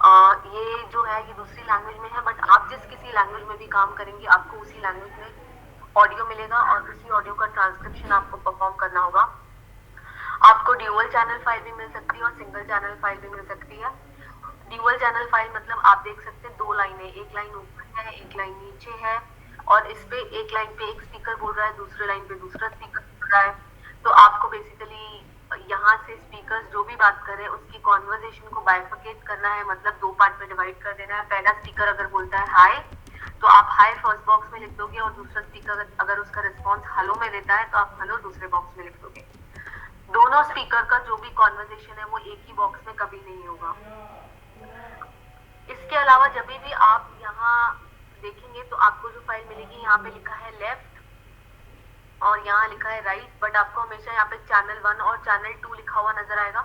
ये जो है ये दूसरी लैंग्वेज में है, बट आप जिस किसी लैंग्वेज में भी काम करेंगे आपको उसी लैंग्वेज में ऑडियो मिलेगा और उसी ऑडियो का ट्रांसक्रिप्शन आपको परफॉर्म करना होगा। आपको ड्यूअल चैनल फाइल भी मिल सकती है और सिंगल चैनल फाइल भी मिल सकती है। ड्यूअल चैनल फाइल मतलब आप देख सकते हैं दो लाइनें, एक लाइन ऊपर है एक लाइन नीचे है, और इस पे एक लाइन पे एक स्पीकर बोल रहा है, दूसरे लाइन पे दूसरा स्पीकर बोल रहा है। तो आपको बेसिकली यहाँ से स्पीकर्स जो भी बात कर रहे हैं उसकी कॉन्वर्जेशन को बाइफरकेट करना है, मतलब दो पार्ट में डिवाइड कर देना है। पहला स्पीकर अगर बोलता है हाय तो आप हाय फर्स्ट बॉक्स में लिख दोगे, और दूसरा स्पीकर अगर उसका रिस्पॉन्स हेलो में देता है तो आप हेलो दूसरे बॉक्स में लिख दोगे। दोनों स्पीकर का जो भी कॉन्वर्जेशन है वो एक ही बॉक्स में कभी नहीं होगा। इसके अलावा जब भी आप यहाँ देखेंगे तो आपको जो फाइल मिलेगी यहाँ पे लिखा है लेफ्ट और यहाँ लिखा है राइट, बट आपको हमेशा यहाँ पे चैनल 1 और चैनल 2 लिखा हुआ नजर आएगा,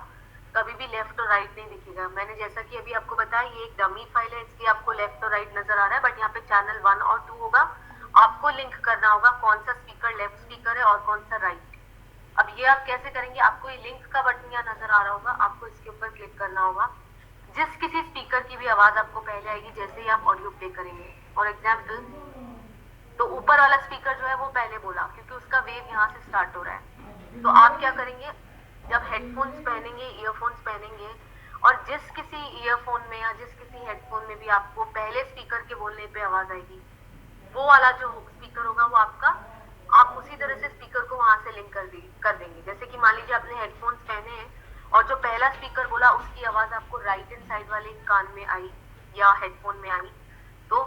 कभी भी लेफ्ट और राइट नहीं दिखेगा। मैंने जैसा कि अभी आपको बताया ये एक डमी फाइल है इसलिए आपको लेफ्ट और राइट नजर आ रहा है, बट यहाँ पे चैनल 1 और 2 होगा। आपको लिंक करना होगा कौन सा स्पीकर लेफ्ट स्पीकर है और कौन सा राइट। अब ये आप कैसे करेंगे, आपको ये लिंक का बटन यहाँ नजर आ रहा होगा, आपको इसके ऊपर क्लिक करना होगा। जिस किसी स्पीकर की भी आवाज आपको पहले आएगी जैसे ही आप ऑडियो प्ले करेंगे, फॉर एग्जाम्पल तो ऊपर वाला स्पीकर जो है वो पहले बोला क्योंकि उसका वेव यहाँ से स्टार्ट हो रहा है। तो आप क्या करेंगे, जब हेडफोन्स पहनेंगे ईयरफोन्स पहनेंगे और जिस किसी ईयरफोन में या जिस किसी हेडफोन में भी आपको पहले स्पीकर के बोलने पे आवाज आएगी वो वाला जो स्पीकर होगा वो आपका, आप उसी तरह से स्पीकर को वहां से लिंक कर देंगे। जैसे कि मान लीजिए आपने हेडफोन्स पहने हैं और जो पहला स्पीकर बोला उसकी आवाज आपको राइट हैंड साइड वाले कान में आई या हेडफोन में आई, तो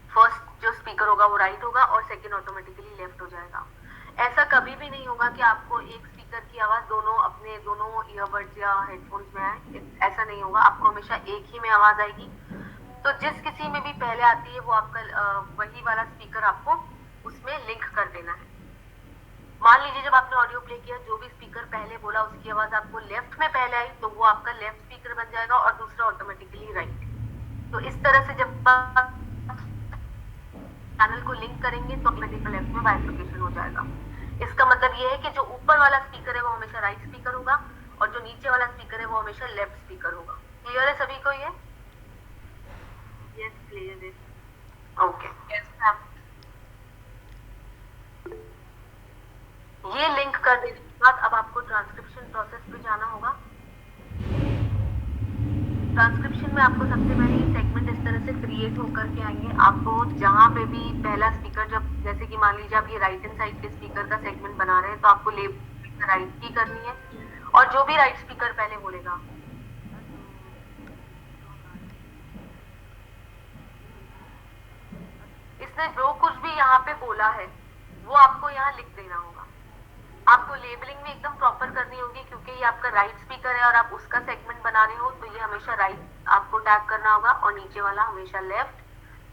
फर्स्ट जो स्पीकर होगा वो राइट होगा और सेकंड ऑटोमेटिकली लेफ्ट हो जाएगा। ऐसा कभी भी नहीं होगा कि आपको एक स्पीकर की आवाज दोनों ईयरबड्स या हेडफोन्स में आए, ऐसा नहीं होगा। आपको हमेशा एक ही में आवाज आएगी। तो जिस किसी में भी पहले आती है वो आपका वही वाला स्पीकर आपको उसमें लिंक कर देना है। मान लीजिए जब आपने ऑडियो प्ले किया जो भी स्पीकर पहले बोला उसकी आवाज आपको लेफ्ट में पहले आई तो वो आपका लेफ्ट स्पीकर बन जाएगा और दूसरा ऑटोमेटिकली राइट। तो इस तरह से जब चैनल को लिंक करेंगे तो ऑटोमेटिकली लेफ्ट में बाइफरकेशन हो जाएगा। इसका मतलब ये है कि जो ऊपर वाला स्पीकर है वो हमेशा राइट स्पीकर होगा और जो नीचे वाला स्पीकर है वो हमेशा लेफ्ट स्पीकर होगा। क्लियर है सभी को ये? यस क्लियर है। ओके, ये लिंक कर देने के बाद अब आपको ट्रांसक्रिप्शन प्रोसेस पे जाना होगा। ट्रांसक्रिप्शन में आपको सबसे पहले ये सेगमेंट इस तरह से क्रिएट होकर के आएंगे। आपको जहां पे भी पहला स्पीकर, जब जैसे कि मान लीजिए आप ये राइट हैंड साइड के स्पीकर का सेगमेंट बना रहे हैं तो आपको लेफ्ट राइट की करनी है और जो भी राइट स्पीकर पहले बोलेगा इसने जो कुछ भी यहाँ पे बोला है वो आपको यहाँ लिख देना होगा। आपको लेबलिंग में एकदम प्रॉपर करनी होगी क्योंकि ये आपका राइट स्पीकर है और आप उसका सेगमेंट बना रहे हो, तो ये हमेशा राइट आपको टैग करना होगा और नीचे वाला हमेशा लेफ्ट,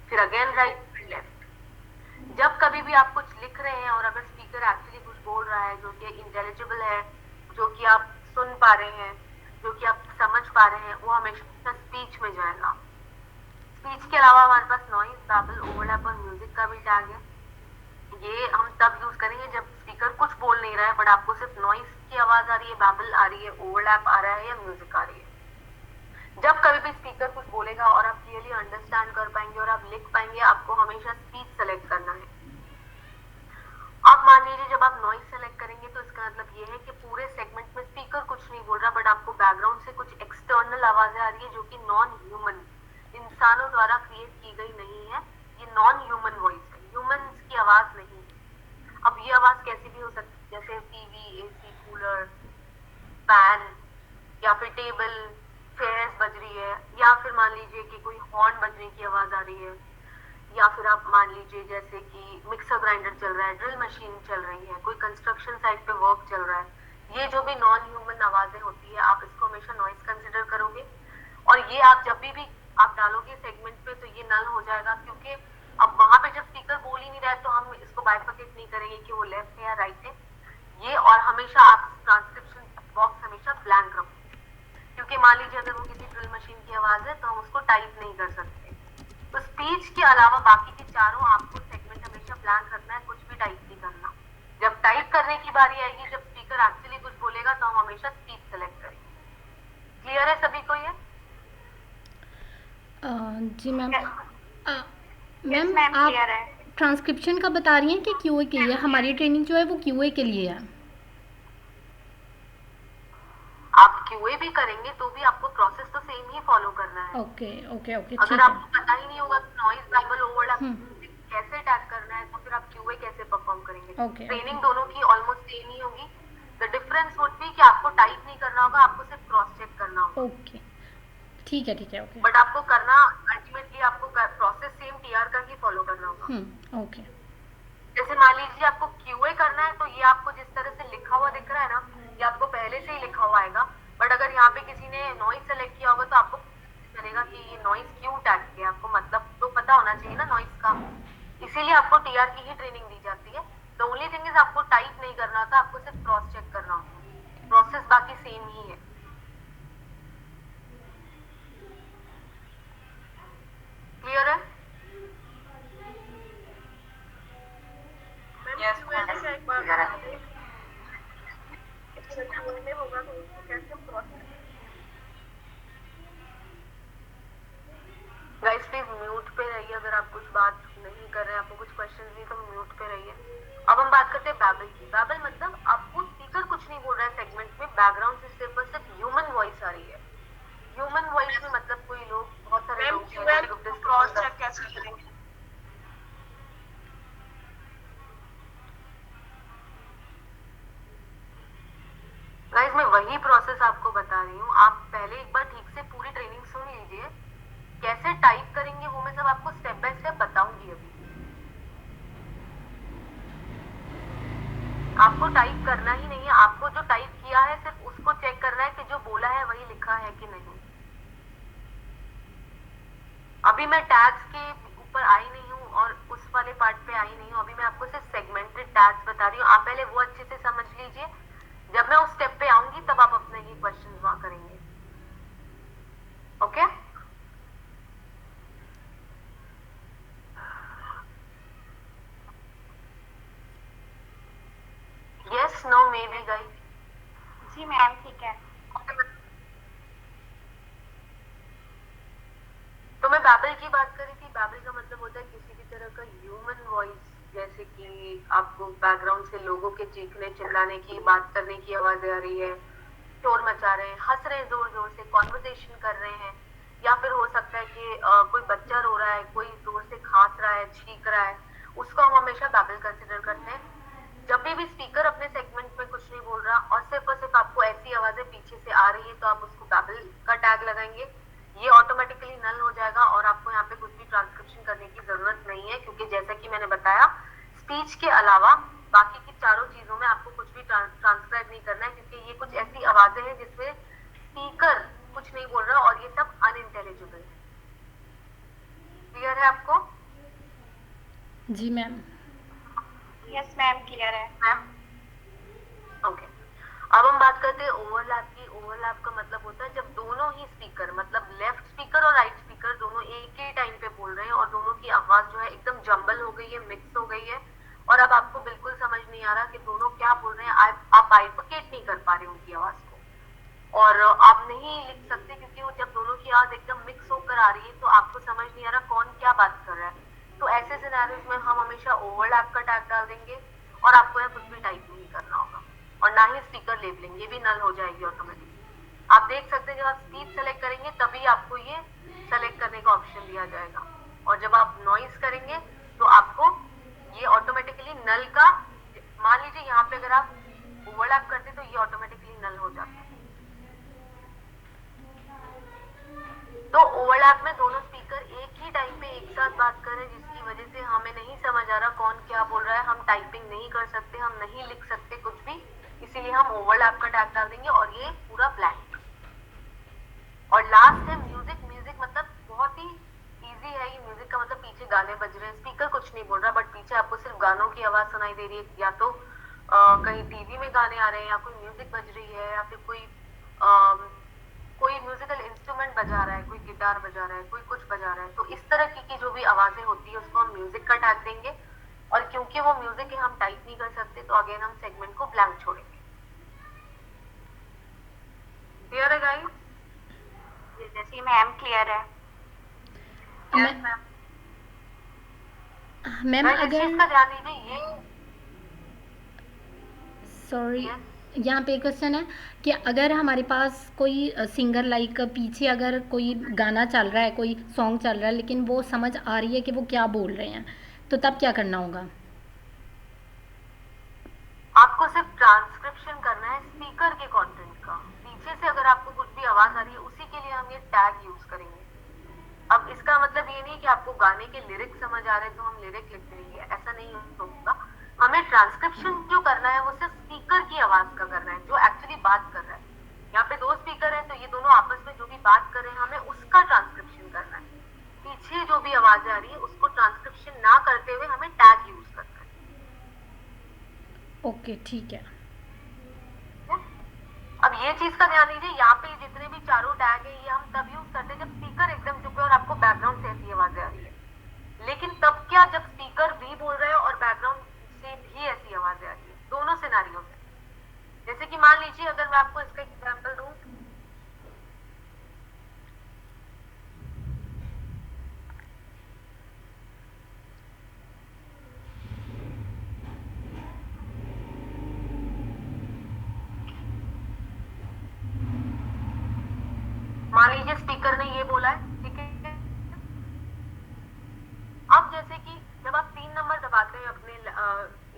फिर अगेन राइट फिर लेफ्ट। जब कभी भी आप कुछ लिख रहे हैं और अगर स्पीकर एक्चुअली कुछ बोल रहा है जो कि इंटेलिजिबल है, जो कि आप सुन पा रहे हैं, जो कि आप समझ पा रहे हैं, वो हमेशा स्पीच में जाएगा। स्पीच के अलावा हमारे पास नॉइज, बैबल, ओवरलैप और म्यूजिक का भी टैग है। ये हम तब यूज करेंगे जब स्पीकर कुछ बोल नहीं रहा है बट आपको सिर्फ नॉइस की आवाज आ रही है, बैबल आ रही है, ओवरलैप आ रहा है या म्यूजिक आ रही है। जब कभी भी स्पीकर कुछ बोलेगा और आप क्लियरली अंडरस्टैंड कर पाएंगे और आप लिख पाएंगे, आपको हमेशा स्पीच सेलेक्ट करना है। आप मान लीजिए जब आप नॉइस सेलेक्ट करेंगे तो इसका मतलब ये है कि पूरे सेगमेंट में स्पीकर कुछ नहीं बोल रहा बट आपको बैकग्राउंड से कुछ एक्सटर्नल आवाजें आ रही है जो कि नॉन ह्यूमन, इंसानों द्वारा क्रिएट की गई नहीं है। ये नॉन ह्यूमन वॉइस है, ह्यूमंस की आवाज नहीं है। अब ये आवाज कैसी भी हो सकती है, जैसे टीवी, एसी, कूलर, फैन या फिर टेबल, चेयर्स बज रही है, या फिर मान लीजिए कि कोई हॉर्न बजने की आवाज आ रही है, या फिर आप मान लीजिए जैसे कि मिक्सर ग्राइंडर चल रहा है, ड्रिल मशीन चल रही है, कोई कंस्ट्रक्शन साइट पे वर्क चल रहा है। ये जो भी नॉन ह्यूमन आवाजें होती है आप इसको हमेशा नॉइस कंसिडर करोगे और ये आप जब भी आप डालोगे सेगमेंट पे तो ये नल हो जाएगा क्योंकि अब वहां पे जब स्पीकर बोल ही नहीं रहा है तो हम इसको बाइफरकेट नहीं करेंगे कि वो लेफ्ट है या राइट है। ये और हमेशा आप ट्रांसक्रिप्शन बॉक्स हमेशा ब्लैंक रखो क्योंकि मान लीजिए अगर वो किसी ड्रिल मशीन की आवाज है तो हम उसको टाइप नहीं कर सकते। तो स्पीच के अलावा बाकी के चारों आपको सेगमेंट हमेशा ब्लैंक रखना है, कुछ भी टाइप नहीं करना। जब टाइप करने की बारी आएगी, जब स्पीकर एक्चुअली कुछ बोलेगा तो हम हमेशा स्पीच सेलेक्ट करेंगे। क्लियर है सभी को ये? जी मैम। अ, यस मैम मैम आप क्लियर है। ट्रांसक्रिप्शन का बता रही हैं कि क्यूए के लिए? हमारी ट्रेनिंग जो है वो क्यूए के लिए है। आप क्यूए भी करेंगे तो भी आपको प्रोसेस तो सेम ही फॉलो करना है। ओके ओके ओके, अगर ठीक है। आपको पता ही नहीं होगा कि नॉइज बाइबल ओवरलैप हम्म। कैसे टैग करना है तो फिर आप क्यूए कैसे परफॉर्म करेंगे? ओके ओके ट्रेनिंग दोनों की ऑलमोस्ट सेम ही होगी। द डिफरेंस वुड बी कि आपको टाइप नहीं करना होगा, आपको सिर्फ क्रॉस चेक करना होगा। ओके, ठीक है, ओके। बट आपको करना अल्टीमेटली आपको प्रोसेस सेम टीआर का ही फॉलो करना होगा। ओके। जैसे मान लीजिए आपको क्यूए करना है तो ये आपको जिस तरह से लिखा हुआ दिख रहा है ना, ये आपको पहले से ही लिखा हुआ आएगा। बट अगर यहाँ पे किसी ने नॉइज सेलेक्ट किया होगा तो आपको चलेगा कि ये नॉइज क्यों टैग किया, आपको मतलब तो पता होना चाहिए ना नॉइज का। इसीलिए आपको टीआर की ही ट्रेनिंग दी जाती है। द ओनली थिंग इज आपको टाइप नहीं करना होता, आपको सिर्फ क्रॉस चेक करना होता है। प्रोसेस बाकी सेम ही है। क्लियर है? मैम यस क्यूए मैम में क्या एक बार क्लियर बता है। दें कि अगर क्यूए में होगा तो उसको कैसे प्रोसेस। गाइस प्लीज म्यूट पे रहिए, अगर आप कुछ बात नहीं कर रहे हैं, आपको कुछ क्वेश्चन नहीं तो म्यूट पे रहिए। अब हम बात करते हैं बैबल की। बैबल मतलब आपको स्पीकर कुछ नहीं बोल रहा है सेगमेंट में, बैकग्राउंड से सिर्फ और सिर्फ ह्यूमन वॉइस आ रही है। ह्यूमन वॉइस में मतलब कोई लोग, बहुत सारे मैम लोग हैं क्यूए जो क्रॉस डिस्कशन। चेक कैसे करेंगे? गाइस मैं वही प्रोसेस आपको बता रही हूँ, आप पहले एक बार ठीक से पूरी ट्रेनिंग सुन लीजिए। कैसे टाइप करेंगे वो मैं सब आपको स्टेप बाय स्टेप बताऊंगी अभी। आपको टाइप करना ही नहीं है, आपको जो टाइप किया है सिर्फ उसको चेक करना है कि जो बोला है वही लिखा है कि नहीं। अभी मैं टैग्स के ऊपर आई नहीं हूँ और उस वाले पार्ट पे आई नहीं हूँ, अभी मैं आपको सिर्फ सेगमेंटेड टैग्स बता रही हूँ। आप पहले वो अच्छे से समझ लीजिए, जब मैं उस स्टेप पे आऊंगी तब आप अपने ही क्वेश्चन वहां करेंगे। Okay? Yes no maybe guys. जी मैम ठीक है। तो मैं बैबल की बात करी थी। बैबल का मतलब होता है किसी भी तरह का ह्यूमन वॉइस, जैसे कि आपको बैकग्राउंड से लोगों के चीखने चिल्लाने की, बात करने की आवाजें आ रही है, शोर मचा रहे हैं, हंस रहे हैं जोर जोर से, कॉन्वर्सेशन कर रहे हैं, या फिर हो सकता है कि कोई बच्चा रो रहा है, कोई जोर से खांस रहा है, छींक रहा है, उसको हम हमेशा बैबल कंसिडर करते हैं। जब भी स्पीकर अपने सेगमेंट में कुछ नहीं बोल रहा और सिर्फ आपको ऐसी आवाजें पीछे से आ रही है तो आप उसको बैबल का टैग लगाएंगे। ये ऑटोमेटिकली नल हो जाएगा और आपको यहाँ पे कुछ भी ट्रांसक्रिप्शन करने की जरूरत नहीं है, क्योंकि जैसा कि मैंने बताया स्पीच के अलावा बाकी की चारों चीजों में आपको कुछ भी ट्रांसक्राइब नहीं करना है, क्योंकि ये कुछ ऐसी आवाजें हैं जिसमें स्पीकर कुछ नहीं बोल रहा और ये सब अनइंटेलिजिबल है। क्लियर है आपको? जी मैम। यस मैम क्लियर है। Ma'am okay. अब हम बात करते हैं ओवरलैप की। ओवरलैप का मतलब होता है जब दोनों ही स्पीकर, मतलब लेफ्ट स्पीकर और राइट स्पीकर, दोनों एक ही टाइम पे बोल रहे हैं और दोनों की आवाज जो है एकदम जंबल हो गई है, मिक्स हो गई है, और अब आपको बिल्कुल समझ नहीं आ रहा कि दोनों क्या बोल रहे हैं। आप बाइफरकेट नहीं कर पा रहे उनकी आवाज को, और आप नहीं लिख सकते क्योंकि वो जब दोनों की आवाज एकदम मिक्स होकर आ रही है तो आपको समझ नहीं आ रहा कौन क्या बात कर रहा है। तो ऐसे सिनेरियोज में हम हमेशा ओवरलैप का टैग डाल देंगे और आपको यहाँ कुछ भी टाइप नहीं करना होगा, और ना ही स्पीकर लेबलिंग, ये भी नल हो जाएगी ऑटोमेटिकली। आप देख सकते हैं जब आप स्पीच सेलेक्ट करेंगे तभी आपको ये सेलेक्ट करने का ऑप्शन दिया जाएगा, और जब आप नॉइस करेंगे तो आपको ये ऑटोमेटिकली नल का, मान लीजिए यहाँ पे अगर आप ओवरलैप करते तो ये ऑटोमेटिकली नल हो जाता। तो ओवरलैप में दोनों स्पीकर एक ही टाइम पे एक साथ बात कर रहे हैं, जिसकी वजह से हमें नहीं समझ आ रहा कौन क्या बोल रहा है, हम टाइपिंग नहीं कर सकते, हम नहीं लिख सकते कुछ भी, इसीलिए हम ओवरलैप का टैग डाल देंगे और ये पूरा ब्लैंक। और लास्ट है म्यूजिक। म्यूजिक मतलब बहुत ही इजी है, ये म्यूजिक का मतलब पीछे गाने बज रहे हैं, स्पीकर कुछ नहीं बोल रहा बट पीछे आपको सिर्फ गानों की आवाज सुनाई दे रही है, या तो कहीं टीवी में गाने आ रहे हैं, या कोई म्यूजिक बज रही है, या फिर कोई म्यूजिकल इंस्ट्रूमेंट बजा रहा है, कोई गिटार बजा रहा है, कोई कुछ बजा रहा है। तो इस तरह की जो भी आवाजें होती है उसको हम म्यूजिक का टैग देंगे, और क्योंकि वो म्यूजिक है हम टाइप नहीं कर सकते तो अगेन हम सेगमेंट को ब्लैंक छोड़ेंगे। क्लियर है गाइस? जी मैम क्लियर है। मैं मैम मैम गाइस इस चीज अगर का ध्यान दीजिए ये। Sorry, yes. यहाँ पे क्वेश्चन है कि अगर हमारे पास कोई सिंगर लाइक पीछे अगर कोई गाना चल रहा है, कोई सॉन्ग चल रहा है, लेकिन वो समझ आ रही है कि वो क्या बोल रहे हैं, तो तब क्या करना होगा? आपको सिर्फ ट्रांसक्रिप्शन करना है स्पीकर के कंटेंट का। पीछे से अगर आपको कुछ भी आवाज आ रही है उसी के लिए हम ये टैग यूज करेंगे। अब इसका मतलब ये नहीं कि आपको गाने के लिरिक्स समझ आ रहे हैं तो हम लिरिक लिख देंगे, ऐसा नहीं होगा। हमें ट्रांसक्रिप्शन जो करना है वो सिर्फ स्पीकर की आवाज का करना है जो एक्चुअली बात कर रहा है। यहाँ पे दो स्पीकर है तो ये दोनों आपस में जो भी बात कर रहे हैं हमें उसका ट्रांसक्रिप्शन करना है। पीछे जो भी आवाज आ रही है उसको ट्रांसक्रिप्शन ना करते हुए हमें टैग यूज करना है। ओके, ठीक है। अब ये चीज का ध्यान दीजिए, यहाँ पे जितने भी चारों टैग है ये हम तब यूज करते हैं जब स्पीकर एकदम चुप है और आपको बैकग्राउंड से ऐसी आवाजें आ रही है। लेकिन तब क्या जब स्पीकर भी बोल रहे हैं और बैकग्राउंड से भी ऐसी आवाजें आ रही है, दोनों सिनारियों में। जैसे कि मान लीजिए अगर मैं आपको इसका एग्जाम्पल दूं, मान लीजिए स्पीकर ने ये बोला है, ठीक है। अब जैसे कि जब आप 3 नंबर दबाते हैं अपने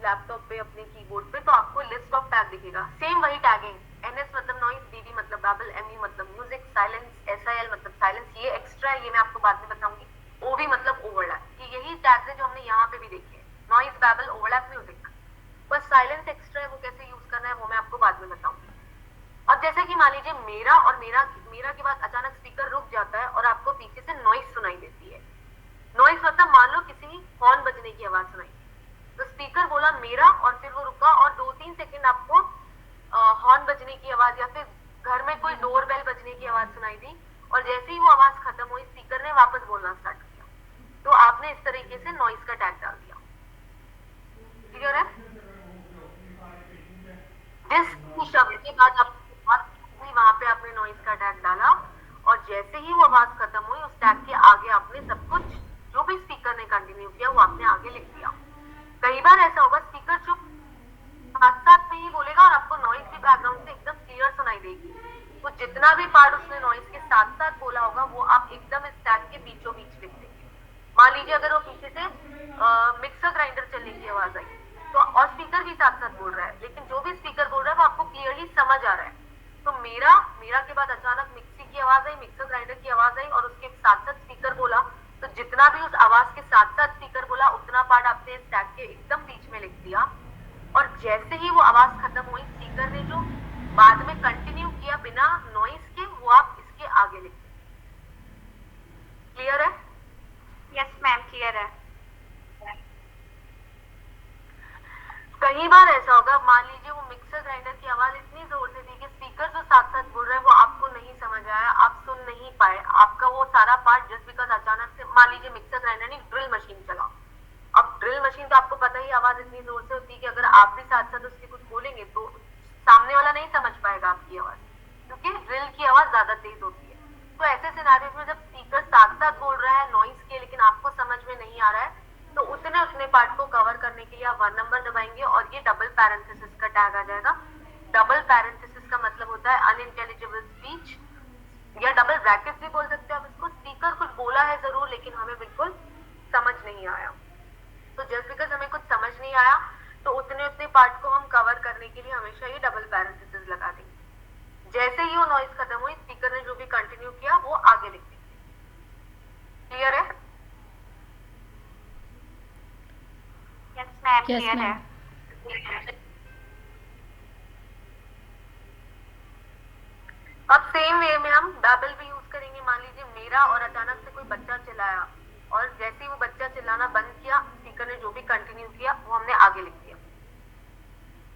लैपटॉप पे अपने कीबोर्ड पे तो आपको लिस्ट ऑफ टैग दिखेगा। सेम वही टैगिंग, एनएस मतलब नॉइज, बीबी मतलब बैबल, एमई मतलब म्यूजिक, साइलेंस, एसआईएल मतलब साइलेंस, ये एक्स्ट्रा है, ये मैं आपको बाद में बताऊंगी। ओवी मतलब ओवरलैप, ये यही टैग्स है जो हमने यहाँ पे भी देखे हैं, नॉइज, बैबल, ओवरलैप, म्यूजिक। बस साइलेंस एक्स्ट्रा है, वो कैसे यूज करना है वो मैं आपको बाद में बताऊंगी। अब जैसे कि मान लीजिए मेरा और मेरा के बाद अचानक स्पीकर रुक जाता है और आपको पीछे से नॉइज सुनाई देती है। नॉइज मतलब मान लो किसी हॉर्न बजने की आवाज सुनाई, तो स्पीकर बोला मेरा और फिर वो रुका और 2-3 सेकंड आपको हॉर्न बजने की आवाज या फिर घर में कोई डोर बेल बजने की आवाज सुनाई दी। और जैसे ही वो आवाज खत्म हुई स्पीकर ने वापस बोलना स्टार्ट किया, तो आपने इस तरीके से नॉइज का टैग डाल दिया। क्लियर है? जिस शब्द के बाद आपकी आवाज हुई वहां पे आपने नॉइज का टैग डाला और जैसे ही वो आवाज खत्म हुई उस टैग के आगे आपने सब कुछ जो भी स्पीकर ने कंटिन्यू किया वो आपने आगे लिख दिया। कई बार ऐसा होगा स्पीकर चुप साथ साथ में ही बोलेगा और आपको नॉइज भी बैकग्राउंड से एकदम क्लियर सुनाई देगी, तो जितना भी पार्ट उसने नॉइज के साथ साथ बोला होगा वो आप एकदम इस टैग के बीचों बीच लिख देंगे। मान लीजिए अगर वो पीछे से मिक्सर ग्राइंडर चलने की आवाज आई तो और स्पीकर भी साथ साथ बोल रहा है, लेकिन जो भी स्पीकर बोल रहा है वो आपको क्लियरली समझ आ रहा है। तो मेरा के बाद अचानक मिक्सी की आवाज आई, मिक्सर ग्राइंडर की आवाज आई और उसके साथ साथ स्पीकर बोला, तो जितना भी उस आवाज के साथ साथ स्पीकर बोला उतना पार्ट आपने इस टैग के एकदम बीच में लिख दिया। और जैसे ही वो आवाज खत्म हुई स्पीकर ने जो बाद में कंटिन्यू किया बिना नॉइज के वो आप इसके आगे लिख दें। क्लियर है? यस मैम, क्लियर है। कई बार ऐसा होगा, मान लीजिए वो मिक्सर ग्राइंडर की आवाज इतनी जोर से थी कि स्पीकर जो साथ साथ बोल रहा है वो आपको नहीं समझ आया, आप सुन नहीं पाए, आपका वो सारा पार्ट जस्ट बिकॉज अचानक से मान लीजिए मिक्सर ग्राइंडर ने ड्रिल मशीन चला। अब ड्रिल मशीन तो आपको पता ही आवाज इतनी जोर से होती है कि अगर आप भी साथ साथ उसके कुछ बोलेंगे तो सामने वाला नहीं समझ पाएगा आपकी आवाज, क्योंकि ड्रिल की आवाज ज्यादा तेज होती है। तो ऐसे सिनारियोस में जब स्पीकर साथ साथ बोल रहा है नॉइज के लेकिन आपको समझ में नहीं आ रहा है तो उतने पार्ट को कवर करने के लिए आप 1 नंबर दबाएंगे और ये डबल पैरेंथेसिस का टैग आ जाएगा। डबल पैरेंथेसिस का मतलब होता है अनइंटेलिजिबल स्पीच या डबल ब्रैकेट भी बोल सकते हो आप इसको। स्पीकर कुछ बोला है जरूर लेकिन हमें बिल्कुल समझ नहीं आया, तो जस्ट बिकॉज हमें कुछ समझ नहीं आया तो उतने पार्ट को हम कवर करने के लिए हमेशा ये डबल पैरेंथेसिस लगा देंगे। जैसे ही वो नॉइज खत्म हुई स्पीकर ने जो भी कंटिन्यू किया वो आगे लिख देंगे। क्लियर है? यस मैम, यस क्लियर है। मैम। अब सेम वे में हम बैबल भी यूज करेंगे। मान लीजिए मेरा और अचानक से कोई बच्चा चिल्लाया और जैसे ही वो बच्चा चिल्लाना बंद किया स्पीकर ने जो भी कंटिन्यू किया वो हमने आगे लिख दिया।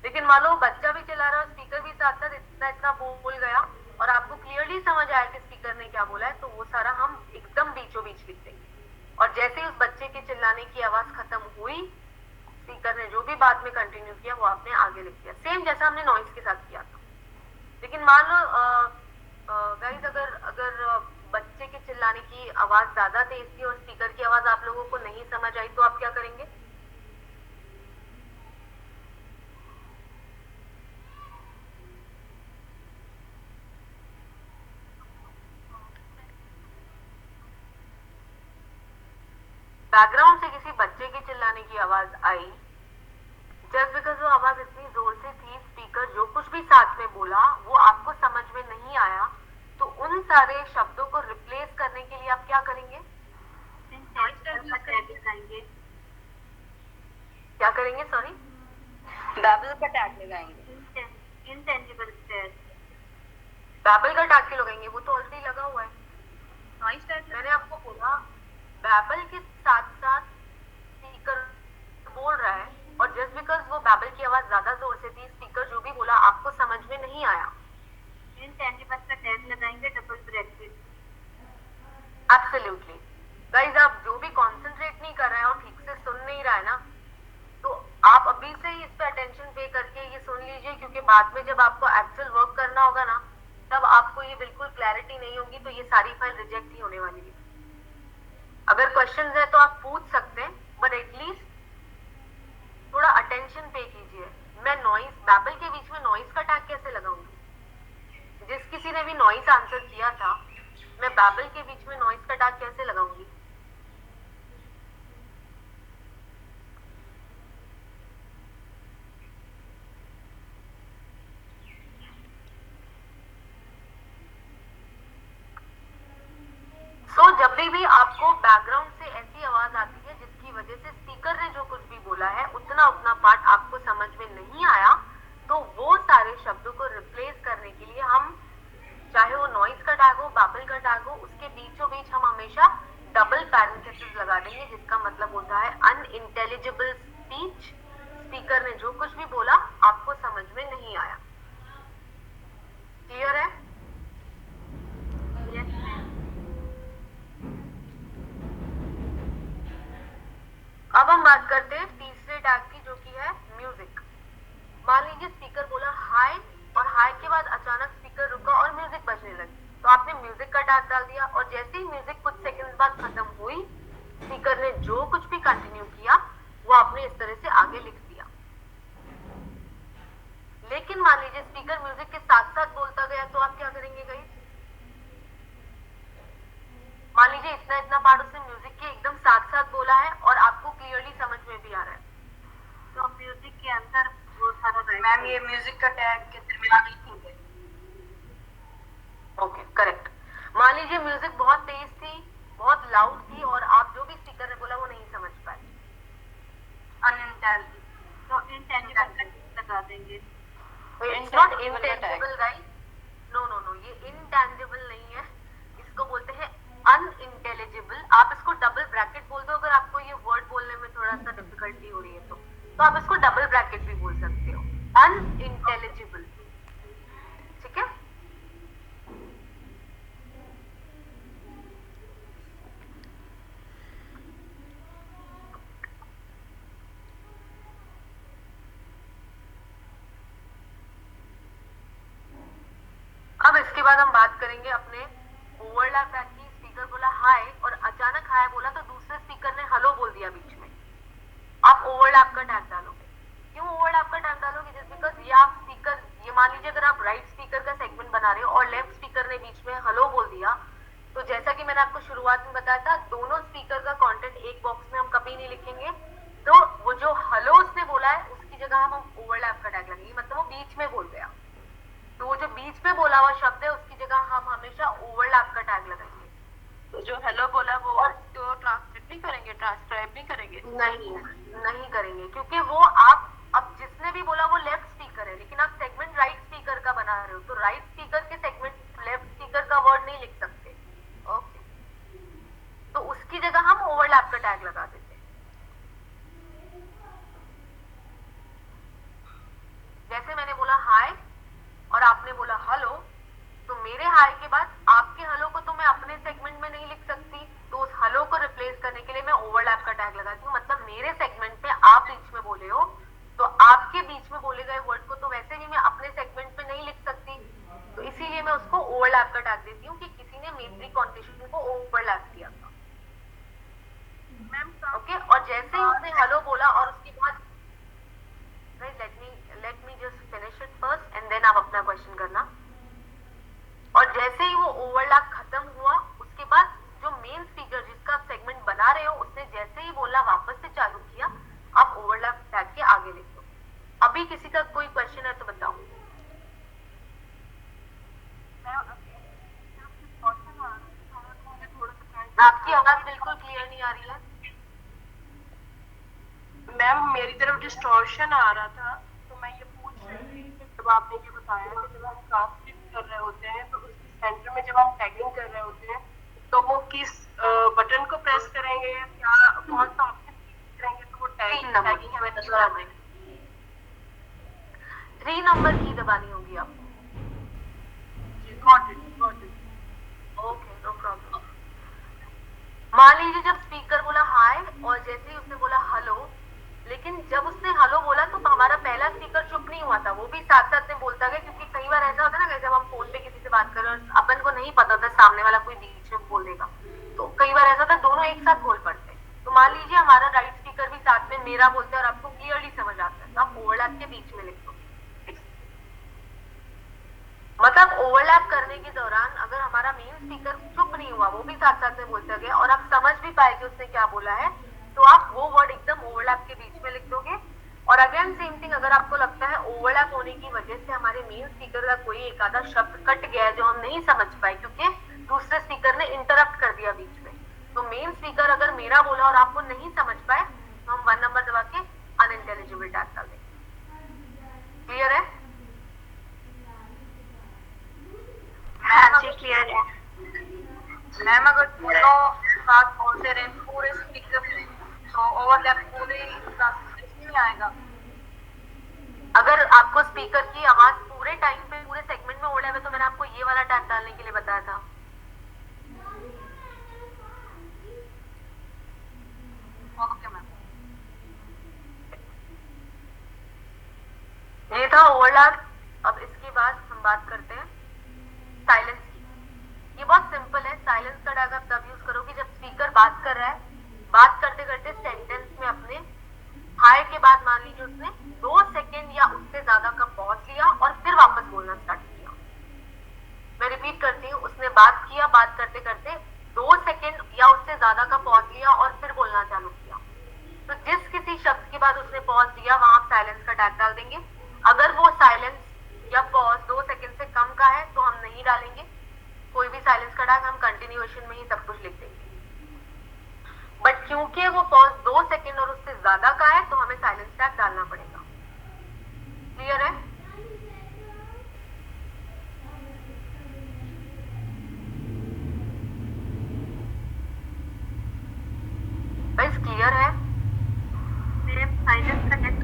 लेकिन मान लो बच्चा भी चिल्ला रहा है और स्पीकर भी साथ साथ इतना बोल गया और आपको क्लियरली समझ आया कि स्पीकर ने क्या बोला है, तो वो सारा हम एकदम बीचों बीच लिख देंगे। और जैसे ही उस बच्चे के चिल्लाने की आवाज खत्म हुई स्पीकर ने जो भी बाद में कंटिन्यू किया वो आपने आगे लिख दिया, सेम जैसा हमने नॉइज के साथ किया था। लेकिन मान लो गाइस अगर बच्चे बच्चे के चिल्लाने की आवाज ज्यादा तेज थी और स्पीकर की आवाज आप लोगों को नहीं समझ आई, तो आप क्या करेंगे? बैकग्राउंड से किसी बच्चे के चिल्लाने की आवाज आई, जस्ट बिकॉज वो आवाज इतनी जोर से थी, स्पीकर जो कुछ भी साथ में बोला वो आपको समझ में नहीं आया, तो उन सारे शब्दों को रिप्लेस करने के लिए आप क्या करेंगे? क्या करेंगे? सॉरी, बैबल का टैग लगाएंगे। Intangible tag. बैबल का टैग क्यों लगाएंगे? वो तो ऑलरेडी लगा हुआ है। Noise tag. मैंने आपको बोला बैबल के साथ साथ स्पीकर बोल रहा है, और जस्ट बिकॉज वो बैबल की आवाज ज्यादा जोर से थी, स्पीकर जो भी बोला आपको समझ में नहीं आया। इंटेंजिबल का टैग लगाएंगे डबल ब्रैकेट। एब्सोल्युटली गाइस, आप जो भी कंसंट्रेट नहीं कर रहे हैं और ठीक से सुन नहीं रहा है ना, तो आप अभी से ही इस पे अटेंशन पे करके ये सुन लीजिए, क्योंकि बाद में जब आपको एक्चुअल वर्क करना होगा ना, तब आपको ये बिल्कुल क्लैरिटी नहीं होगी, तो ये सारी फाइल रिजेक्ट ही होने वाली है। अगर क्वेश्चंस है तो आप पूछ सकते हैं, बट एटलीस्ट थोड़ा अटेंशन पे कीजिए। मैं नॉइस, बैबल के बीच में नॉइस का टैग कैसे लगाऊंगी? जिस किसी ने भी नॉइस आंसर किया था, मैं बैबल के बीच में नॉइस का टैग कैसे लगाऊंगी? तो जब भी आपको बैकग्राउंड से ऐसी आवाज आती है जिसकी वजह से स्पीकर ने जो कुछ भी बोला है उतना उतना पार्ट आपको समझ में नहीं आया, तो वो सारे शब्दों को रिप्लेस करने के लिए हम, चाहे वो नॉइस का टैग हो, बैबल का टैग हो, उसके बीचों बीच हम हमेशा डबल पैरेंथेसिस लगा देंगे, जिसका मतलब होता है अनइंटेलिजिबल स्पीच। स्पीकर ने जो कुछ भी बोला आपको समझ में नहीं आया। क्लियर है? अब हम बात करते हैं तीसरे टैग की, जो कि है म्यूजिक। मान लीजिए स्पीकर बोला हाय, और हाय के बाद अचानक स्पीकर रुका और म्यूजिक बजने लगी, तो आपने म्यूजिक का टैग डाल दिया, और जैसे ही म्यूजिक कुछ सेकंड्स बाद खत्म हुई, स्पीकर ने जो कुछ भी कंटिन्यू किया वो आपने इस तरह से आगे लिख दिया। लेकिन मान लीजिए स्पीकर म्यूजिक के साथ साथ बोलता गया, तो आप क्या करेंगे गाइस? मान लीजिए इतना इतना पार्ट उसने म्यूजिक के एकदम साथ साथ बोला है और आपको क्लियरली समझ में भी आ रहा है, तो म्यूजिक के अंदर वो सारा मैम ये म्यूजिक का टैग के दरमियान लिखेंगे। Okay, correct. मान लीजिए म्यूजिक बहुत तेज थी, बहुत लाउड थी, और आप जो भी स्पीकर ने बोला वो नहीं समझ पाए। अनइंटेलिजिबल, तो इंटेंजिबल लगा देंगे। It's not intangible guys, no no no, ये इंटेंजिबल नहीं है, इसको बोलते हैं अनइंटेलिजिबल। आप इसको डबल ब्रैकेट बोल दो अगर आपको ये वर्ड बोलने में थोड़ा सा डिफिकल्टी हो रही है, तो आप इसको डबल ब्रैकेट भी बोल सकते हो, अनइंटेलिजिबल। ठीक है? अब इसके बाद हम बात करेंगे अपने ओवरलैप टैग की। स्पीकर बोला हाय और अचानक हाय बोला, तो दूसरे स्पीकर ने हेलो बोल दिया बीच में, आप ओवरलैप का टैग डालोगे। क्यों ओवरलैप का टैग डालोगे? जस्ट बिकॉज ये आप स्पीकर, ये मान लीजिए अगर आप राइट स्पीकर का सेगमेंट बना रहे हो और लेफ्ट स्पीकर ने बीच में हेलो बोल दिया, तो जैसा कि मैंने आपको शुरुआत में बताया था, दोनों स्पीकर का कंटेंट एक बॉक्स में हम कभी नहीं लिखेंगे, तो वो जो हेलो उसने बोला है उसकी जगह हम ओवरलैप का टैग लगेंगे, मतलब वो बीच में बोल गया, तो वो जो बीच में बोला हुआ शब्द है उसकी जगह हम हमेशा ओवरलैप का टैग लगाएंगे। तो जो हेलो बोला वो तो ट्रांसलेट नहीं करेंगे, ट्रांसक्राइब नहीं करेंगे? नहीं करेंगे, क्योंकि वो आप, अब जिसने भी बोला वो लेफ्ट स्पीकर है, लेकिन आप सेगमेंट राइट स्पीकर का बना रहे हो, तो राइट स्पीकर के सेगमेंट लेफ्ट स्पीकर का वर्ड नहीं लिख सकते। ओके, तो उसकी जगह हम ओवरलैप का टैग लगा देते हैं। जैसे मैंने बोला हाय और आपने बोला हेलो, तो मेरे हाय के बाद आपके हेलो को तो मैं अपने सेगमेंट में नहीं लिख सकती, तो उस हेलो को रिप्लेस करने के लिए मैं ओवरलैप का टैग लगाती हूँ। मतलब मेरे सेगमेंट में आप बीच में बोले हो, तो आपके बीच में बोले गए वर्ड को तो वैसे भी मैं अपने सेगमेंट में नहीं लिख सकती, तो इसीलिए मैं उसको ओवरलैप का टैग देती हूँ कि किसी ने मेरी कॉन्वर्सेशन को दिया और उसके बाद let me just finish it first and then आप अपना क्वेश्चन करना। और जैसे ही वो ओवरलैप खत्म हुआ उसके बाद जो मेन स्पीकर जिसका आप सेगमेंट बना रहे हो उसने जैसे ही बोला वापस से चालू किया, आप ओवरलैप टैग के आगे लिख दो। अभी किसी का कोई क्वेश्चन है तो बताओ। आपकी आवाज बिल्कुल क्लियर नहीं आ रही है मैम। मेरी तरफ डिस्टॉर्शन आ रहा था, तो मैं ये पूछ रही थी कि जब आपने ये बताया कि जब हम ट्रांसक्रिप्ट कर रहे होते हैं तो उसके सेंटर में जब हम टैगिंग कर रहे होते हैं तो वो किस बटन को प्रेस करेंगे या क्या कौन सा ऑप्शन करेंगे तो वो टैगिंग हमें नजर आ जाएगी। 3 नंबर की दबानी होगी आपको। Got it, got it. Okay, no problem. मान लीजिए जब स्पीकर बोला हाय और जैसे ही उसने बोला हेलो, लेकिन जब उसने हेलो बोला तो हमारा पहला स्पीकर चुप नहीं हुआ था, वो भी साथ साथ में बोलता गया। क्योंकि कई बार ऐसा होता है ना, जब हम फोन पे किसी से बात कर रहे हैं और अपन को नहीं पता था सामने वाला कोई बीच में बोल देगा, तो कई बार ऐसा होता है दोनों एक साथ बोल पड़ते हैं। तो मान लीजिए हमारा राइट स्पीकर भी साथ में मेरा बोलता है और आपको क्लियरली समझ आता है, तो आप ओवरलैप के बीच में लिख दो। मतलब ओवरलैप करने के दौरान अगर हमारा मेन स्पीकर चुप नहीं हुआ, वो भी साथ साथ में बोलता गया और आप समझ भी पाए कि उसने क्या बोला है, तो आप वो वर्ड एकदम ओवरलैप के बीच में लिख दोगे। और अगेन सेम थिंग, अगर आपको लगता है ओवरलैप होने की वजह से हमारे मेन स्पीकर का कोई एक आधा शब्द कट गया है जो हम नहीं समझ पाए क्योंकि दूसरे स्पीकर ने इंटरप्ट कर दिया बीच में, तो मेन स्पीकर अगर मेरा बोला और आपको नहीं समझ पाए तो हम 1 नंबर दबा के अनइंटेलिजिबल टैग डाल देंगे। क्लियर है? हाँ जी क्लियर है। मैम अगर दोनों साथ बोलते रहे पूरे स्पीकर में तो ओवरलैप पूरे ट्रांसक्रिप्शन में आएगा। अगर आपको स्पीकर की आवाज पूरे टाइम पे पूरे सेगमेंट में ओवरलैप है तो मैंने आपको ये वाला टैग डालने के लिए बताया था। Okay ma'am. ये था ओवरलैप। अब इसके बाद हम बात करते हैं साइलेंस की। ये बहुत सिंपल है। साइलेंस का टैग आप तब यूज करोगे जब स्पीकर बात कर रहा है, बात करते करते सेंटेंस में अपने हाय के बाद मान लीजिए उसने 2 सेकेंड या उससे ज्यादा का पॉज लिया और फिर वापस बोलना स्टार्ट किया। मैं रिपीट करती हूँ, उसने बात किया, बात करते करते 2 सेकेंड या उससे ज्यादा का पॉज लिया और फिर बोलना चालू किया। तो जिस किसी शब्द के बाद उसने पॉज दिया वहां आप साइलेंस का टैग डाल देंगे। अगर वो साइलेंस या पॉज 2 सेकेंड से कम का है तो हम नहीं डालेंगे कोई भी साइलेंस का टैग, हम कंटिन्यूएशन में ही सब कुछ लिख देंगे। बट क्योंकि वो पॉज 2 सेकेंड और उससे ज्यादा का है तो हमें साइलेंस टैग डालना पड़ेगा। क्लियर है? गाइस क्लियर है? मेरे साइलेंस का टैग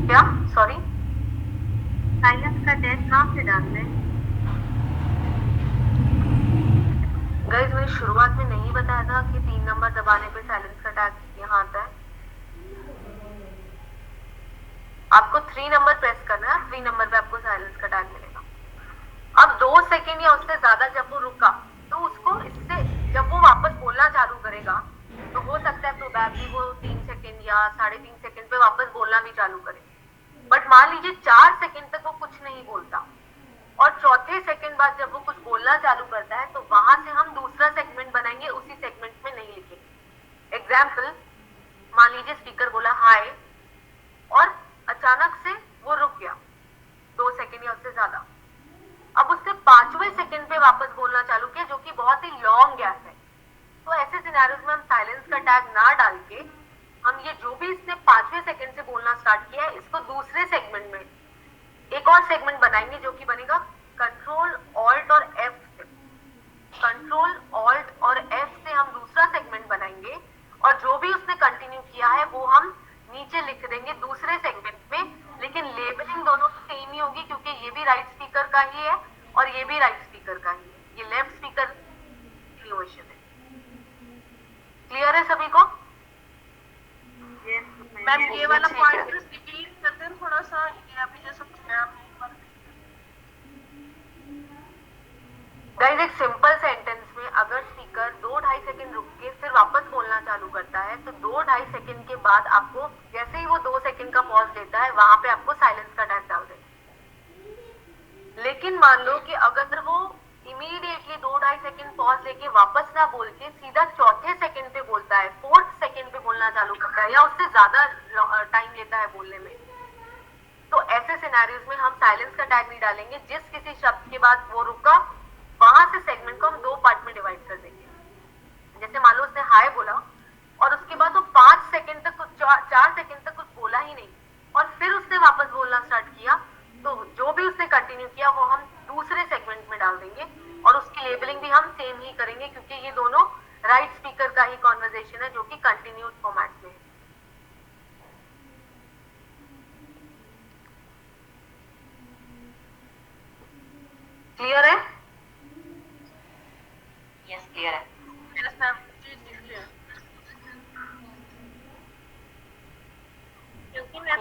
क्या? सॉरी, साइलेंस का टैग कहाँ से डालते हैं? गाइस मैंने शुरुआत में नहीं बताया था कि 3 नंबर दबाने पे साइलेंस का टैग यहाँ आता है। आपको 3 नंबर प्रेस करना है, 3 नंबर पे आपको साइलेंस का टैग मिलेगा। अब 2 सेकेंड या उससे ज्यादा जब वो रुका तो उसको इससे जब वो वापस बोलना चालू करेगा तो हो सकता है प्रोबेबली वो 3 सेकेंड या 3.5 सेकेंड पे वापस बोलना भी चालू करे। बट मान लीजिए 4 सेकेंड तक वो कुछ नहीं बोलता और चौथे सेकंड बाद जब वो कुछ बोलना चालू करता है तो वहां से हम दूसरा सेगमेंट बनाएंगे, उसी सेगमेंट में नहीं लिखेंगे। एग्जाम्पल, मान लीजिए स्पीकर बोला हाय और अचानक से वो रुक गया 2 सेकंड या उससे ज्यादा। अब उसने 5वें सेकंड पे वापस बोलना चालू किया जो कि बहुत ही लॉन्ग गैप है। तो ऐसे सिनेरियोज में हम साइलेंस का टैग ना डाल के हम ये जो भी इसने 5वें सेकंड से बोलना स्टार्ट किया है इसको दूसरे सेगमेंट में एक और सेगमेंट बनाएंगे जो कि बनेगा कंट्रोल ऑल्ट और एफ से। कंट्रोल ऑल्ट और एफ से हम दूसरा सेगमेंट बनाएंगे और जो भी उसने कंटिन्यू किया है वो हम नीचे लिख देंगे दूसरे सेगमेंट में, लेकिन लेबलिंग दोनों सेम ही होगी क्योंकि ये भी राइट स्पीकर का ही है और ये भी राइट स्पीकर का ही है। ये लेफ्ट स्पीकर कंटिन्यूएशन है। क्लियर है सभी को? मैम ये वाला पॉइंट रिपीट करते हैं थोड़ा सा, ये अभी जैसा बताया आपने। गाइस एक सिंपल सेंटेंस में अगर स्पीकर 2-2.5 2-2.5 सेकंड रुक के फिर वापस बोलना चालू करता है, तो 2-2.5 सेकंड के बाद आपको जैसे ही वो 2 सेकंड का पॉज लेता है वहां पे आपको साइलेंस का टैग डाल देना। लेकिन मान लो कि अगर वो इमीडिएटली 2-2.5 सेकंड पॉज लेके वापस ना बोल के सीधा चौथे सेकंड पे बोलता है, 4th सेकंड पे बोलना चालू करता है या उससे ज्यादा टाइम लेता है बोलने में, तो ऐसे सिनेरियोज में हम साइलेंस का टैग नहीं डालेंगे। जिस किसी शब्द के बाद वो रुका वहां से सेगमेंट को हम 2 पार्ट में डिवाइड कर देंगे। जैसे मान लो उसने हाय बोला और उसके बाद वो 5 सेकंड तक कुछ 4 सेकंड तक कुछ बोला ही नहीं और फिर उसने वापस बोलना स्टार्ट किया, तो जो भी उसने कंटिन्यू किया वो हम दूसरे सेगमेंट में डाल देंगे और उसकी लेबलिंग भी हम सेम ही करेंगे, क्योंकि ये दोनों राइट स्पीकर का ही कॉन्वर्जेशन है जो कि कंटिन्यूड फॉर्मेट में है। क्लियर है? यस क्लियर है। यस मैम, जी जी clear। क्योंकि मैं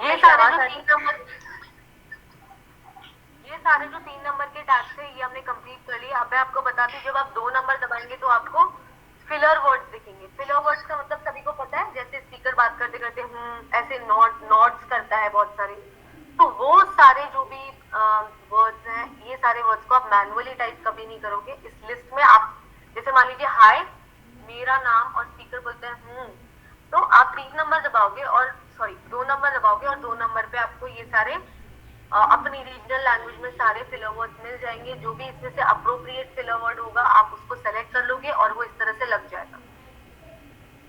ये सारे जो 3 नंबर के टैग थे ये हमने कंप्लीट कर लिया। अब मैं आपको बताती हूँ, जब आप 2 नंबर दबाएंगे तो आपको फिलर वर्ड्स दिखेंगे। फिलर वर्ड्स का मतलब सभी को पता है, जैसे स्पीकर बात करते करते ऐसे नॉड्स करता है बहुत सारे, तो वो सारे जो भी वर्ड्स हैं, ये सारे वर्ड्स को आप मैनुअली टाइप कभी नहीं करोगे। इस लिस्ट में आप जैसे मान लीजिए हाय मेरा नाम और स्पीकर बोलते हैं तो आप 3 नंबर दबाओगे और 2 नंबर दबाओगे और 2 नंबर पे आपको ये सारे अपनी रीजनल लैंग्वेज में सारे फिलर वर्ड्स मिल जाएंगे। जो भी इसमें से अप्रोप्रिएट फिलर वर्ड होगा आप उसको सेलेक्ट कर लोगे और वो इस तरह से लग जाएगा।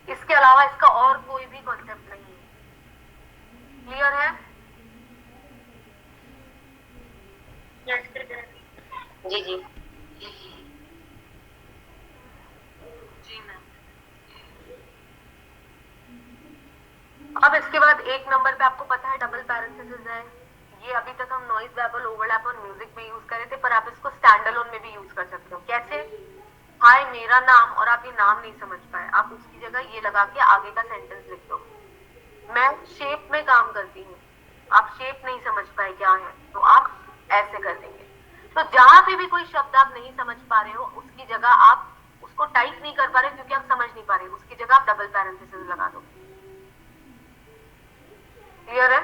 इसके अलावा इसका और कोई भी कॉन्सेप्ट नहीं है। क्लियर है? जी जी जी मैम। अब इसके बाद 1 नंबर पे आपको पता है डबल पैरेंथेसिस है। ये अभी तक हम नॉइज वेबल ओवरलैप और म्यूजिक में यूज कर रहे थे, पर आप इसको स्टैंड अलोन में भी यूज कर सकते हो। कैसे? हाय मेरा नाम और आप ये नाम नहीं समझ पाए, आप उसकी जगह ये लगा के आगे का सेंटेंस लिख दो। मैं शेप में काम करती हूँ, आप शेप नहीं समझ पाए क्या है, तो आप ऐसे कर देंगे। तो जहां पे भी कोई शब्द आप नहीं समझ पा रहे हो उसकी जगह आप उसको टाइप नहीं कर पा रहे क्योंकि आप समझ नहीं पा रहे, उसकी जगह आप डबल पैरेंथेसिस लगा दो। क्लियर है?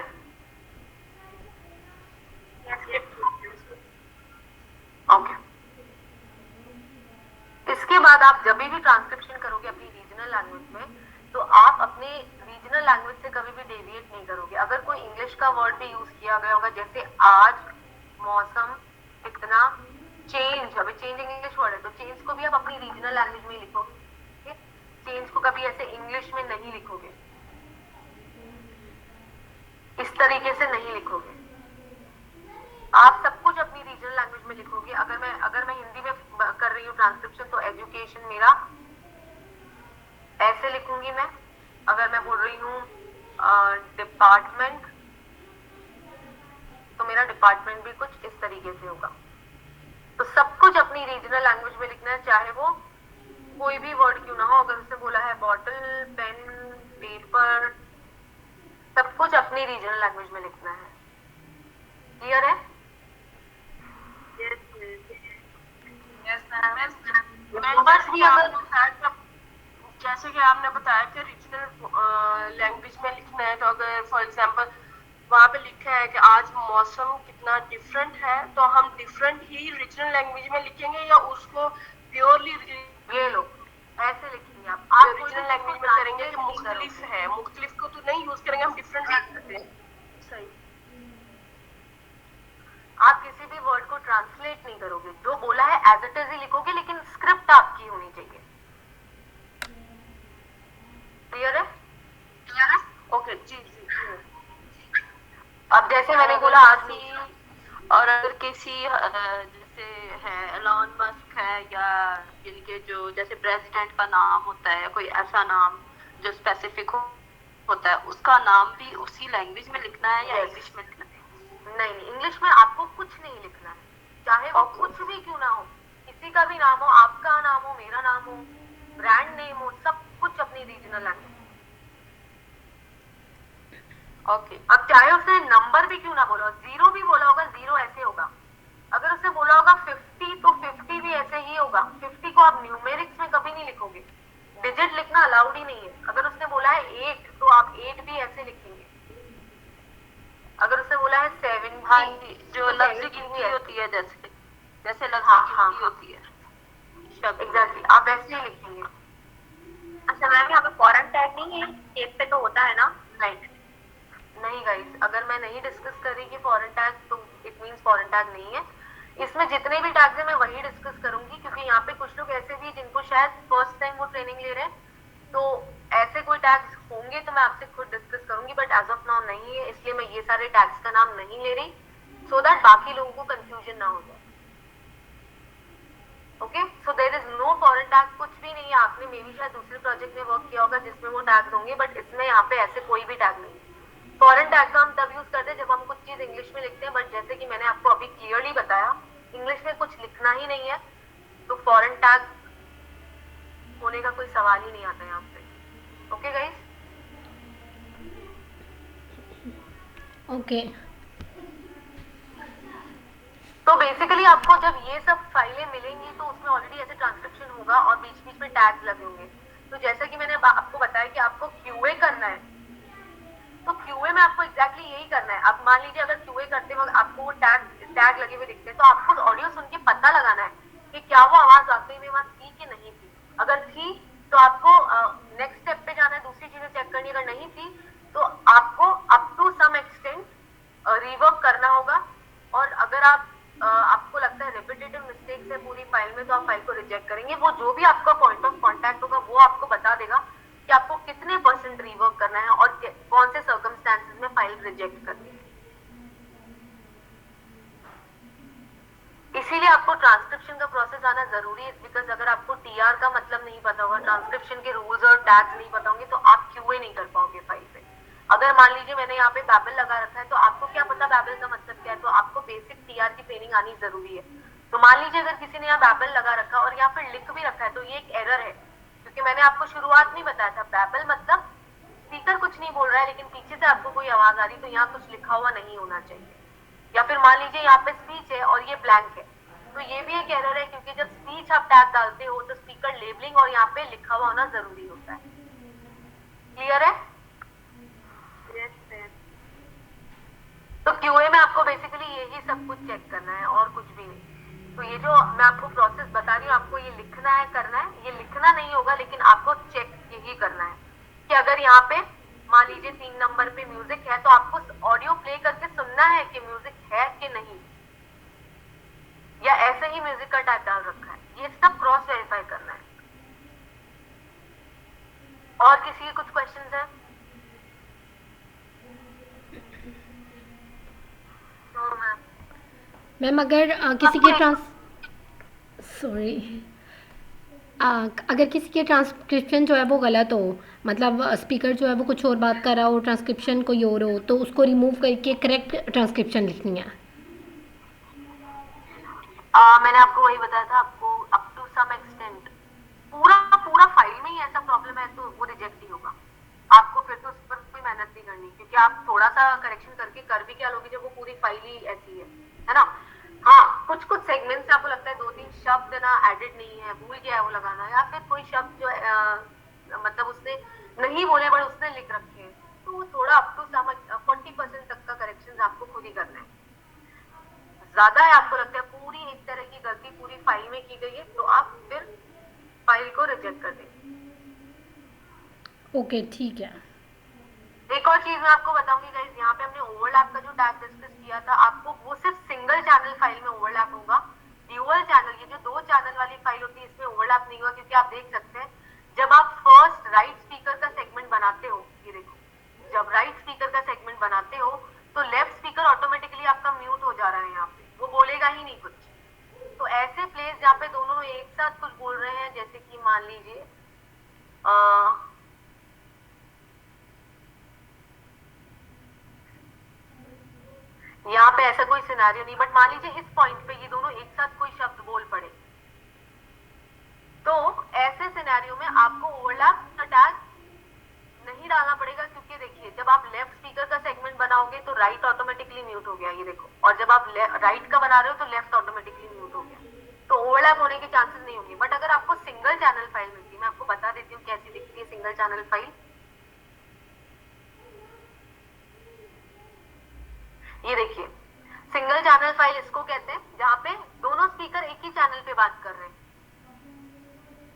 ओके। इसके बाद आप जब भी ट्रांसक्रिप्शन करोगे अपनी रीजनल लैंग्वेज में, तो आप अपने रीजनल लैंग्वेज से कभी भी डेविएट नहीं करोगे। अगर कोई इंग्लिश का वर्ड भी यूज किया गया होगा, जैसे आज, मौसम, इतना, चेंज, अभी चेंज इंग्लिश वर्ड है तो चेंज को भी आप अपनी रीजनल लैंग्वेज में लिखोगे। चेंज को कभी ऐसे इंग्लिश में नहीं लिखोगे, इस तरीके से नहीं लिखोगे। आप सब कुछ अपनी रीजनल लैंग्वेज में लिखोगे। अगर मैं हिंदी में कर रही हूँ ट्रांसक्रिप्शन तो एजुकेशन मेरा ऐसे लिखूंगी मैं। अगर मैं बोल रही हूँ डिपार्टमेंट तो मेरा डिपार्टमेंट भी कुछ इस तरीके से होगा। तो सब कुछ अपनी रीजनल लैंग्वेज में लिखना है, चाहे वो कोई भी वर्ड क्यों ना हो। अगर उसने बोला है बॉटल, पेन, पेपर, सब कुछ अपनी रीजनल लैंग्वेज में लिखना है। क्लियर है? जैसे कि आपने बताया कि रीजनल लैंग्वेज में लिखना है, तो अगर फॉर एग्जांपल वहाँ पे लिखा है कि आज मौसम कितना डिफरेंट है, तो हम डिफरेंट ही रीजनल लैंग्वेज में लिखेंगे या उसको प्योरली ये लो ऐसे लिखेंगे आप रीजनल लैंग्वेज में करेंगे कि मुख्तलिफ है, मुख्तलिफ को तो नहीं यूज करेंगे, हम डिफरेंट ही करते हैं। सही। आप किसी भी वर्ड को ट्रांसलेट नहीं करोगे, जो बोला है एज इट इज ही लिखोगे, लेकिन स्क्रिप्ट आपकी होनी चाहिए। क्लियर है? ओके जी जी। अब जैसे मैंने बोला आसी, और अगर किसी जैसे है एलॉन मस्क है या जिनके जो जैसे प्रेसिडेंट का नाम होता है, कोई ऐसा नाम जो स्पेसिफिक होता है, उसका नाम भी उसी लैंग्वेज में लिखना है या Yes. इंग्लिश में लिखना है? नहीं, इंग्लिश में आपको कुछ नहीं लिखना है, चाहे वो कुछ भी क्यों ना हो, किसी का भी नाम हो, आपका नाम हो, मेरा नाम हो, ब्रांड नेम हो, सब कुछ अपनी रीजनल लैंग्वेज। ओके। अब चाहे उसने नंबर भी क्यों ना बोला, 0 भी बोला होगा, 0 ऐसे होगा। अगर उसने बोला होगा 50 तो 50 भी ऐसे ही होगा। 50 को आप न्यूमेरिक्स में कभी नहीं लिखोगे, डिजिट लिखना अलाउड ही नहीं है। अगर उसने बोला है 8 तो आप 8 भी ऐसे लिखेंगे। अगर उसने बोला है 7 हाँ जी, जो तो लफ्ज़ी 17 भी गिनती ऐसे। होती है, जैसे जैसे लफ्ज़ी हाँ, हाँ, गिनती हाँ। होती है शब्द। एग्जैक्टली आप वैसे ही लिखेंगे। अच्छा मैम यहाँ पे फॉरेन टैग नहीं है, टेप पे तो होता है ना? नहीं नहीं गाइस, अगर मैं नहीं डिस्कस कर रही कि फॉरेन टैग, तो इट मींस फॉरेन टैग नहीं है। इसमें जितने भी टैग्स हैं मैं वही डिस्कस करूंगी, क्योंकि यहाँ पे कुछ लोग ऐसे भी जिनको शायद फर्स्ट टाइम वो ट्रेनिंग ले रहे हैं, तो ऐसे कोई टैग्स होंगे तो मैं आपसे खुद डिस्कस करूंगी, बट एज ऑफ नाउ नहीं है, इसलिए मैं ये सारे टैग्स का नाम नहीं ले रही, सो दैट बाकी लोगों को कंफ्यूजन ना हो जाए। Okay, so there is no foreign tag, कुछ भी नहीं है। आपने मे बी शायद दूसरे प्रोजेक्ट में वर्क किया होगा जिसमें वो टैग्स होंगे, बट इसमें यहाँ पे ऐसे कोई भी टैग नहीं है। फॉरेन टैग का हम तब यूज करते हैं जब हम कुछ चीज इंग्लिश में लिखते हैं, बट जैसे कि मैंने आपको अभी क्लियरली बताया, इंग्लिश में कुछ लिखना ही नहीं है, तो फॉरेन टैग होने का कोई सवाल ही नहीं आता यहाँ पे। Okay guys, okay. तो बेसिकली आपको जब ये सब फाइलें मिलेंगी तो उसमें ऑलरेडी ऐसे ट्रांसक्रिप्शन होगा और बीच बीच में टैग्स लगे होंगे। तो जैसा कि मैंने आपको बताया कि आपको क्यूए करना है, तो क्यूए में आपको एग्जैक्टली यही करना है। अब मान लीजिए अगर क्यूए करते वक्त आपको वो टैग लगे हुए दिखते हैं, तो आपको ऑडियो सुन के पता लगाना है कि क्या वो आवाज वाकई में वहां थी कि नहीं थी। अगर थी तो आपको नेक्स्ट स्टेप पे जाना है, दूसरी चीजें चेक करनी। अगर नहीं थी तो आपको up to some extent rework करना होगा, और अगर आपको लगता है रिपीटेटिव मिस्टेक्स है पूरी फाइल में, तो आप फाइल को रिजेक्ट करेंगे। वो जो भी आपका पॉइंट ऑफ कॉन्टैक्ट होगा वो आपको बता देगा कि आपको कितने % रिवर्क करना है और कौन से सर्कमस्टेंसेस में फाइल रिजेक्ट करनी है। इसीलिए आपको ट्रांसक्रिप्शन का प्रोसेस आना जरूरी है, बिकॉज अगर आपको टीआर का मतलब नहीं पता होगा, ट्रांसक्रिप्शन के रूल्स और टैग्स नहीं पता होंगे, तो आप क्यूए नहीं कर पाओगे फाइल पे। अगर मान लीजिए मैंने यहाँ पे बैबल लगा रखा है, तो आपको क्या पता बैबल का मतलब क्या है, तो आपको बेसिक टीआर की ट्रेनिंग आनी जरूरी है। तो मान लीजिए अगर किसी ने यहाँ बैबल लगा रखा और यहाँ पे लिख भी रखा है, तो ये एक एरर है, क्योंकि मैंने आपको शुरुआत में बताया था बैबल मतलब स्पीकर कुछ नहीं बोल रहा है लेकिन पीछे से आपको कोई आवाज आ रही, तो यहाँ कुछ लिखा हुआ नहीं होना चाहिए। या फिर मान लीजिए यहाँ पे स्पीच है और ये ब्लैंक है, तो ये भी एक एरर है, क्योंकि जब स्पीच आप टैग डालते हो तो स्पीकर लेबलिंग और यहाँ पे लिखा हुआ होना जरूरी होता है। क्लियर है? तो क्यूए में आपको बेसिकली यही सब कुछ चेक करना है और कुछ भी नहीं। तो ये जो मैं आपको प्रोसेस बता रही हूँ, आपको ये लिखना है, करना है। ये लिखना नहीं होगा लेकिन आपको चेक यही करना है कि अगर यहाँ पे मान लीजिए 3 नंबर पे म्यूजिक है, तो आपको ऑडियो प्ले करके सुनना है कि म्यूजिक है कि नहीं, या ऐसे ही म्यूजिक का टैग डाल रखा है। ये सब क्रॉस वेरीफाई करना है। और किसी के कुछ क्वेश्चंस हैं? तो मैम अगर किसी के अगर किसी के ट्रांसक्रिप्शन जो है वो गलत हो, मतलब स्पीकर जो है वो कुछ और बात कर रहा हो, ट्रांसक्रिप्शन कोई और हो, तो उसको रिमूव करके करेक्ट ट्रांसक्रिप्शन लिखनी है। मैंने आपको वही बताया था, आपको अप टू सम एक्सटेंट पूरा फाइल में ही ऐसा प्रॉब्लम है तो वो रिजेक्ट ही होगा। आपको फिर तो उस पर कोई मेहनत नहीं करनी, क्योंकि आप थोड़ा सा करेक्शन करके कर भी क्या लोगे जब वो पूरी फाइल ही ऐसी है ना। हाँ, कुछ सेगमेंट्स में आपको लगता है 2-3 शब्द ना एडिड नहीं है, भूल गया है वो लगाना, या फिर कोई शब्द जो मतलब उसने नहीं बोले बट उसने लिख रखे हैं, तो थोड़ा अप टू सम 40% तक का करेक्शन आपको खुद ही करना है। ज्यादा है, आपको लगता है पूरी एक तरह की गलती पूरी फाइल में की गई है, तो आप फिर फाइल को रिजेक्ट कर देंगे। ओके, ठीक है। एक और चीज मैं आपको बताऊंगी गाइस, यहाँ पे हमने ओवरलैप का जो टैग डिस्कस किया था, आपको वो सिर्फ सिंगल चैनल फाइल में ओवरलैप होगा। ड्यूअल चैनल, ये जो 2 चैनल वाली फाइल होती है, इसमें ओवरलैप नहीं होगा, क्योंकि आप देख सकते हैं जब आप फर्स्ट राइट स्पीकर का सेगमेंट बनाते हो, ये देखो, जब राइट स्पीकर का सेगमेंट बनाते हो तो लेफ्ट स्पीकर ऑटोमेटिकली आपका म्यूट हो जा रहा है, यहाँ पे वो बोलेगा ही नहीं कुछ। तो ऐसे प्लेस जहाँ पे दोनों एक साथ कुछ बोल रहे हैं, जैसे कि मान लीजिए यहाँ पे ऐसा कोई सिनेरियो नहीं, बट मान लीजिए इस पॉइंट पे ये दोनों एक साथ कोई शब्द बोल पड़े, तो ऐसे सिनेरियो में आपको ओवरलैप का टैग नहीं डालना पड़ेगा, क्योंकि देखिए जब आप लेफ्ट स्पीकर का सेगमेंट बनाओगे तो राइट ऑटोमेटिकली म्यूट हो गया, ये देखो, और जब आप राइट का बना रहे हो तो लेफ्ट ऑटोमेटिकली म्यूट हो गया, तो ओवरलैप होने के चांसेस नहीं होंगे। बट अगर आपको सिंगल चैनल फाइल मिलती है, मैं आपको बता देती हूँ कैसे सिंगल चैनल फाइल। ये देखिए, सिंगल चैनल फाइल इसको कहते हैं जहां पे दोनों स्पीकर एक ही चैनल पे बात कर रहे हैं।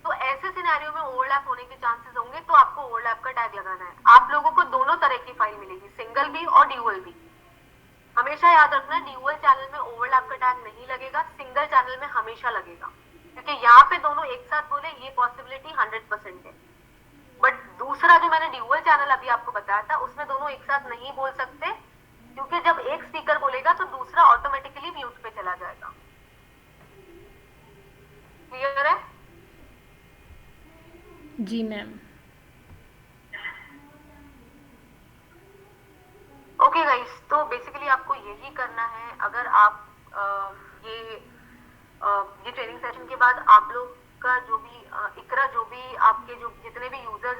तो ऐसे सिनेरियो में ओवरलैप होने के चांसेस होंगे, तो आपको ओवरलैप का टैग लगाना है। आप लोगों को दोनों तरह की फाइल मिलेगी, सिंगल भी और ड्यूअल भी। हमेशा याद रखना, ड्यूअल चैनल में ओवरलैप का टैग नहीं लगेगा, सिंगल चैनल में हमेशा लगेगा, क्योंकि यहाँ पे दोनों एक साथ बोले ये पॉसिबिलिटी 100% है। बट दूसरा जो मैंने ड्यूअल चैनल अभी आपको बताया था, उसमें दोनों एक साथ नहीं बोल सकते, क्योंकि जब एक स्पीकर बोलेगा तो दूसरा ऑटोमेटिकली म्यूट पे चला जाएगा। क्लियर है? जी मैम। ओके गाइस, तो बेसिकली आपको यही करना है। अगर आप ये ट्रेनिंग सेशन के बाद आप लोग का जो भी इकरा, जो भी आपके जो जितने भी यूजर्स